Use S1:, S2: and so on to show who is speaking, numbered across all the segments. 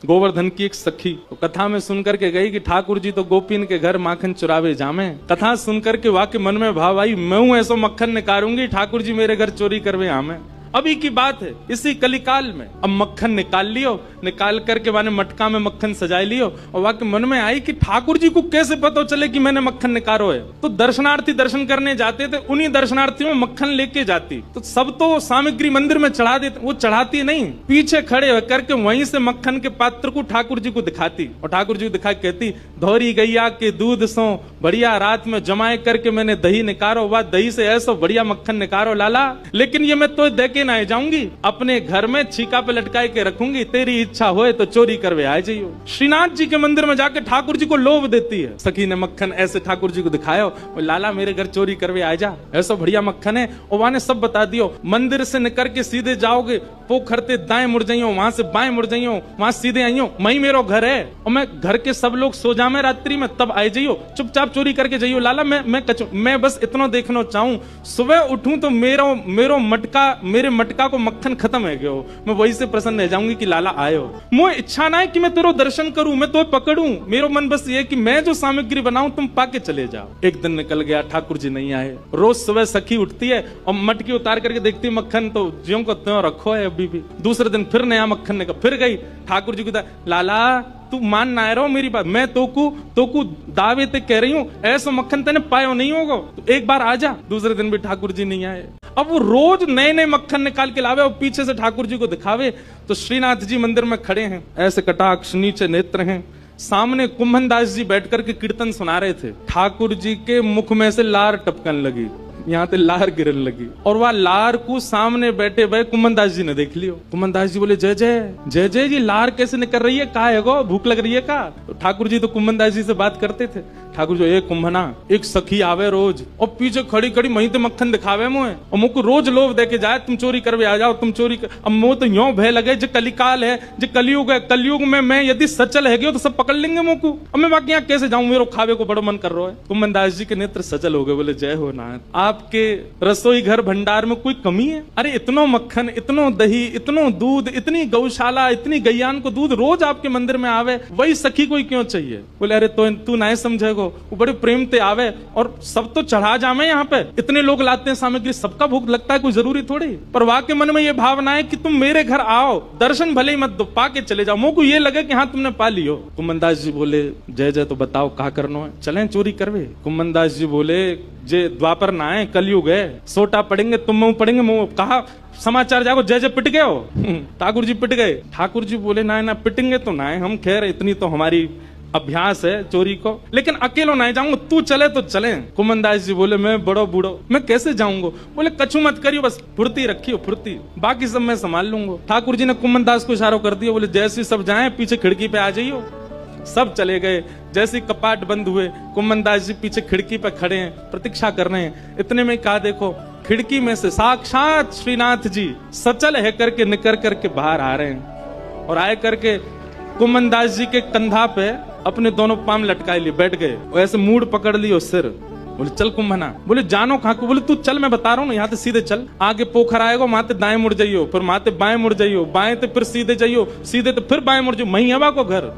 S1: गोवर्धन की एक सखी तो कथा में सुनकर के गई कि ठाकुर जी तो गोपीन के घर माखन चुरावे जामे। कथा सुनकर के वाकई मन में भाव आई, मैं हूं ऐसो मक्खन निकालूंगी, ठाकुर जी मेरे घर चोरी करवे आमे। अभी की बात है, इसी कलिकाल में अब मक्खन निकाल लियो, निकाल करके माने मटका में मक्खन सजाए लियो और वाकई मन में आई कि ठाकुर जी को कैसे पता चले कि मैंने मक्खन निकालो है। तो दर्शनार्थी दर्शन करने जाते थे, उन्हीं दर्शनार्थियों में मक्खन लेके जाती। तो सब तो सामग्री मंदिर में चढ़ा देते, वो चढ़ाती नहीं, पीछे खड़े होकर के वहीं से मक्खन के पात्र को ठाकुर जी को दिखाती और ठाकुर जी को दिखा कहती, धौरी गैया के दूध सो बढ़िया रात में जमाए करके मैंने दही निकारो, वह दही से ऐसा बढ़िया मक्खन निकारो लाला, लेकिन ये मैं तो देखे ना जाऊंगी, अपने घर में छीका पे लटकाए के रखूंगी, तेरी इच्छा होए तो चोरी करवे आ जाइयो। श्रीनाथ जी के मंदिर में जाके ठाकुर जी को लोभ देती है। सखी ने मक्खन ऐसे ठाकुर जी को दिखाया, लाला मेरे घर चोरी करवे आ जा, ऐसा बढ़िया मक्खन है। और वहां ने सब बता दियो, मंदिर से निकल के सीधे जाओगे, पोखरते दाएं मुड़ जाइयो, वहां से बाएं मुड़ जाइयो, वहां सीधे आइयो, वही मेरो घर है और मैं घर के सब लोग सो जामे रात्रि में, तब आ जाइयो, चुपचाप चोरी करके जाइयो। लाला मैं बस इतना देखना चाहूं, सुबह उठूं तो मेरो मटका, मेरे मटका को मक्खन खत्म है गयो, मैं वही से प्रसन्न रह जाऊंगी कि लाला आयो। मुझे इच्छा ना है कि मैं तेरो दर्शन करूं, मैं तो पकड़ूं, मेरो मन बस ये कि मैं जो सामग्री बनाऊं तुम पाके चले जाओ। एक दिन निकल गया, ठाकुर जी नहीं आए। रोज सुबह सखी उठती है और मटकी उतार करके देखती है मक्खन तो ज्यों को त्यों रखो है अभी भी। दूसरे दिन फिर नया मक्खन निकल, फिर गई ठाकुर जी को, लाला तू मान ना रहो मेरी बात, मैं तोकू दावे ते कह रही हूँ, ऐसा मक्खन तेने पायो नहीं होगा, तो एक बार आ जा। दूसरे दिन भी ठाकुर जी नहीं आए। अब वो रोज नए नए मक्खन निकाल के लावे और पीछे से ठाकुर जी को दिखावे। तो श्रीनाथ जी मंदिर में खड़े हैं, ऐसे कटाक्ष नीचे नेत्र हैं, सामने कुंभन दास जी बैठ करके कीर्तन सुना रहे थे। ठाकुर जी के मुख में से लार टपकन लगी, यहाँ पे लार गिरन लगी और वह लार को सामने बैठे भाई कुंभन दास जी ने देख लियो। कुंभन दास जी बोले, जय जय जय जय जी, लार कैसे निकल रही है, का है गो, भूख लग रही है का? तो ठाकुर जी तो कुंभन दास जी से बात करते थे। ठाकुर जी, एक कुंभना, एक सखी आवे रोज और पीछे खड़ी खड़ी वहीं तो मक्खन दिखावे मुझे और मुझको रोज लोभ देके जाए, तुम चोरी करवे आ जाओ, तुम चोरी कर। अब मुझे तो यो भय लगे, जो कलिकाल है, जो कलयुग है, कलयुग में मैं यदि सचल है गयो तो सब पकड़ लेंगे मुझको, अब मैं बाकी यहाँ कैसे जाऊं, मेरे खावे को बड़ो मन कर रहा है। कुंभन दास जी के नेत्र सचल हो गए, बोले, जय हो नाथ, आपके रसोई घर भंडार में कोई कमी है? अरे इतनो मक्खन, इतनो दही, इतनो दूध, इतनी गौशाला, इतनी गैयान को दूध रोज आपके मंदिर में आवे, वही सखी कोई क्यों चाहिए? बोले, अरे तो तू ना समझेगो, वो बड़े प्रेम ते आवे और सब तो चढ़ा जामे, यहाँ पे इतने लोग लाते हैं सामग्री, सबका भूख लगता है, कोई जरूरी थोड़ी। पर वाकई मन में ये भावना है कि तुम मेरे घर आओ, दर्शन भले ही मत दो, पाके चले जाओ, मुझको ये लगे कि हाँ तुमने पा लियो। कुंभन दास जी बोले, जय जय, तो बताओ कहा करना है, चलें चोरी करवे? कुंभन दास जी बोले, जे द्वापर ना है, कलयुग है, सोटा पड़ेंगे, तुम मुंह पड़ेंगे, मुंह कहा समाचार जागो, जय जय पिट गए हो। ठाकुर जी पिट गए। ठाकुर जी बोले, ना पिटेंगे तो ना है, हम खैर इतनी तो हमारी अभ्यास है चोरी को, लेकिन अकेलो नहीं जाऊंगा, तू चले तो चले। कुंभन दास जी बोले, मैं बड़ो बूढ़ो, मैं कैसे जाऊंगा? बोले, कछु मत करियो, बस फुर्ती रखियो, फुर्ती, बाकी सब मैं संभाल लूंगा। ठाकुर जी ने कुंभन दास को इशारा कर दिया, बोले, जैसे सब जाए पीछे खिड़की पे आ जाइयो। सब चले गए। जैसे कपाट बंद हुए, कुंभन दास जी पीछे खिड़की पे खड़े हैं, प्रतीक्षा कर रहे हैं। इतने में कहा, देखो खिड़की में से साक्षात श्रीनाथ जी सचल है करके निकल करके बाहर आ रहे हैं और आए करके कुंभन दास जी के कंधा पे अपने दोनों पांव लटकाए लिए बैठ गए, ऐसे मूड पकड़ लियो सिर। बोले, चल कुंभना। बोले, जानो कहाँ को? बोले, तू चल, मैं बता रहा हूँ ना, यहाँ से सीधे चल, आगे पोखर आएगा, माते दाएं मुड़ जाइयो, फिर माते बाएं मुड़ जाइयो, बाएं तो फिर सीधे जाइयो, सीधे तो फिर बाएं मुड़ जाइयो, वहीं हवा को घर।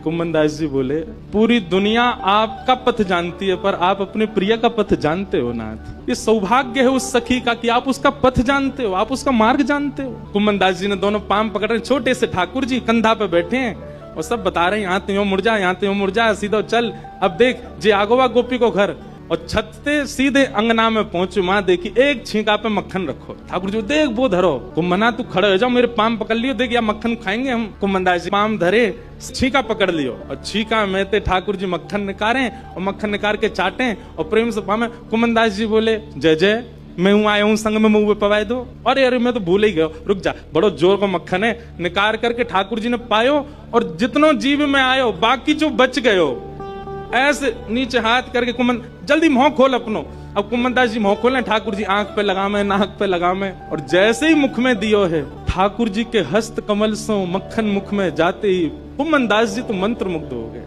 S1: कुंभन दास जी बोले, पूरी दुनिया आपका पथ जानती है, पर आप अपने प्रिय का पथ जानते हो नाथ। ये सौभाग्य है उस सखी का कि आप उसका पथ जानते हो, आप उसका मार्ग जानते हो। कुंभन दास जी ने दोनों पांव पकड़ रहे, छोटे से ठाकुर जी कंधा पे बैठे हैं और सब बता रहे हैं, यहाँ तो यूं मुड़ जा, यहाँ तो यूं मुड़ जा, सीधा चल। अब देख, जे आगोवा गोपी को घर और छत से सीधे अंगना में पहुंचो, माँ देखी एक छींका पे मक्खन रखो। ठाकुर जी, देख वो धरो। कुंभना, तू खड़े हो जाओ, मेरे पाम पकड़ लियो, देख या मक्खन खाएंगे हम। कुंभन दास जी पाम धरे, छींका पकड़ लियो और छींका में ते ठाकुर जी मक्खन निकाले और मक्खन निकाल के चाटे और प्रेम से पामे। कुंभन दास जी बोले, जय जय, मैं हूं आया हूं संग में, मुंह पवाए दो। अरे मैं तो भूल ही गया, रुक जा, बड़ो जोर का मक्खन है। निकाल करके ठाकुर जी ने पायो और जितनो जीव में आयो, बाकी जो बच गयो, ऐसे नीचे हाथ करके कुंभन, जल्दी मुंह खोल अपनो। अब कुंभन दास जी मुंह खोले, ठाकुर जी आंख पे लगामे, नाक पे लगामे और जैसे ही मुख में दियो है, ठाकुर जी के हस्त कमल से मक्खन मुख में जाते ही कुंभन दास जी तो मंत्र मुग्ध हो गए।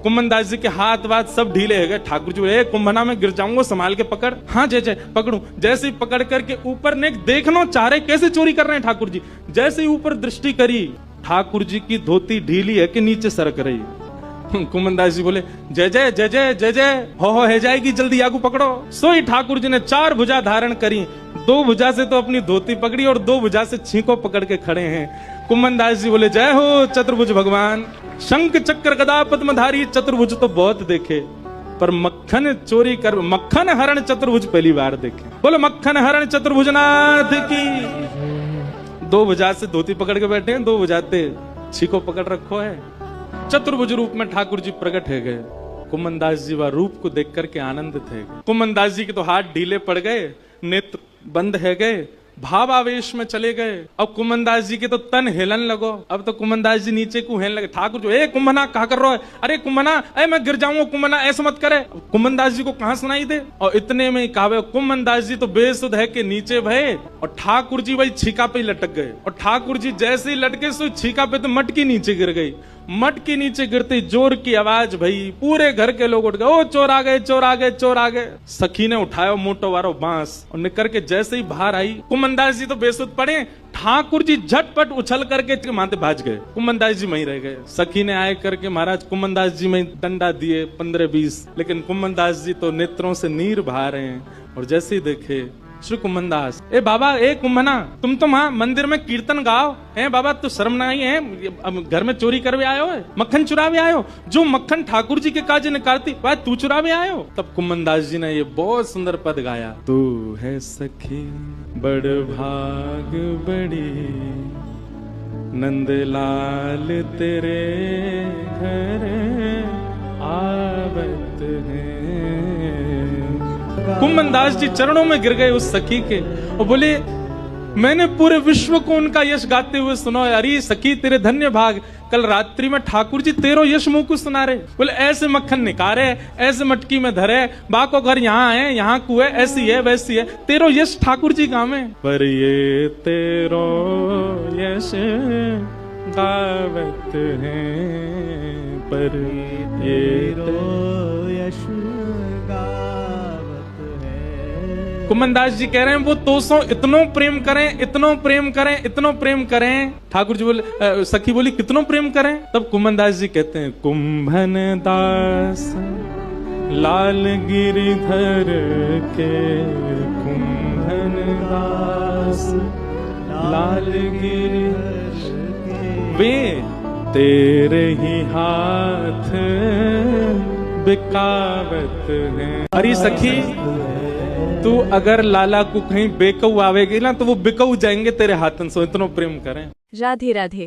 S1: कुंभन दास जी के हाथ वाथ सब ढीले हो गए। ठाकुर जी बोले, कुंभना में गिर जाऊंगा, संभाल के पकड़। हाँ जय जय, पकड़ू। जैसे ही पकड़ करके ऊपर ने देखना चाह रहे कैसे चोरी कर रहे हैं ठाकुर जी, जैसे ही ऊपर दृष्टि करी, ठाकुर जी की धोती ढीली है कि नीचे सरक रही। कुमनदास जी बोले जय जय जय जय जय जय, हो है जाएगी, जल्दी आगू पकड़ो। सोई ठाकुर जी ने 4 भुजा धारण करी, 2 भुजा से तो अपनी धोती पकड़ी और 2 भुजा से छींको पकड़ के खड़े हैं। कुमनदास जी बोले जय हो चतुर्भुज भगवान, शंख चक्र गदा पद्मधारी। चतुर्भुज तो बहुत देखे, पर मक्खन चोरी कर, मक्खन हरण चतुर्भुज पहली बार देखे। बोलो मक्खन हरण चतुर्भुज नाथ की। 2 भुजा से धोती पकड़ के बैठे हैं, 2 भुजाते छीको पकड़ रखो है। चतुर्भुज रूप में ठाकुर जी प्रकट है गए। कुमनदास जी वह रूप को देख करके आनंदित है गए। कुमनदास जी के तो हाथ ढीले पड़ गए, नेत्र बंद है गए, भाव आवेश में चले गए। अब कुमनदास जी के तो तन हिलन लगो। अब तो कुमनदास जी नीचे को हेलने लगे। ठाकुर जो ए कुंभना कहा कर रहा है, अरे कुंभना ए मैं गिर जाऊंगा, कुंभना ऐसा मत करे। कुमनदास जी को कहां सुनाई दे, और इतने में कहा कुमनदास जी तो बेसुध है के नीचे भये, और ठाकुर जी वही छीका पे लटक गए। और ठाकुर जी जैसे ही लटके सो छीका पे तो मटकी नीचे गिर गई। मटकी नीचे गिरते जोर की आवाज भई, पूरे घर के लोग उठ गए, ओ चोर आ गए, चोर आ गए, चोर आ गए। सखी ने उठाया मोटो वारो बांस और निकल के जैसे ही बाहर आई, कुमनदास जी तो बेसुध पड़े। ठाकुर जी झटपट उछल करके माथे भाज गए, कुमनदास जी वहीं रह गए। सखी ने आए करके महाराज कुमनदास जी में डंडा दिए 15-20, लेकिन कुमनदास जी तो नेत्रों से नीर बहा रहे हैं। और जैसे ही देखे श्री कुमनदास, ए बाबा ए कुंभना, तुम तो वहां मंदिर में कीर्तन गाओ है बाबा, तो शर्म नहीं है, अब घर में चोरी करवे आयो है, मक्खन चुरावे आयो, जो मक्खन ठाकुर जी के काज निकारती वह तू चुरावे आयो। तब कुमनदास जी ने ये बहुत सुंदर पद गाया, तू है सखी बड़ भाग बड़ी, नंदलाल तेरे घर आवत है। कुमनदास जी चरणों में गिर गए उस सखी के और बोले मैंने पूरे विश्व को उनका यश गाते हुए सुना। अरे सखी तेरे धन्य भाग, कल रात्रि में ठाकुर जी तेरो यश मुंह को सुना रहे। बोले ऐसे मक्खन निकारे, ऐसे मटकी में धरे, बाको घर यहाँ है, यहाँ को है, ऐसी है वैसी है, तेरो यश ठाकुर जी गावे। पर ये तेरो यश गावत है, पर ये तेरो यश कुमनदास जी कह रहे हैं वो 200 इतनो प्रेम करें, इतनो प्रेम करें, इतनो प्रेम करें। ठाकुर जी बोले, सखी बोली कितनो प्रेम करें। तब कुमनदास जी कहते हैं कुंभन दास लाल गिरिधर के, कुंभन दास लाल गिरिधर वे तेरे ही हाथ बिकावत है। अरे सखी तू अगर लाला को कहीं बेकऊ आवेगी ना तो वो बिकऊ जाएंगे तेरे हाथन से, इतना प्रेम करें।
S2: राधे राधे।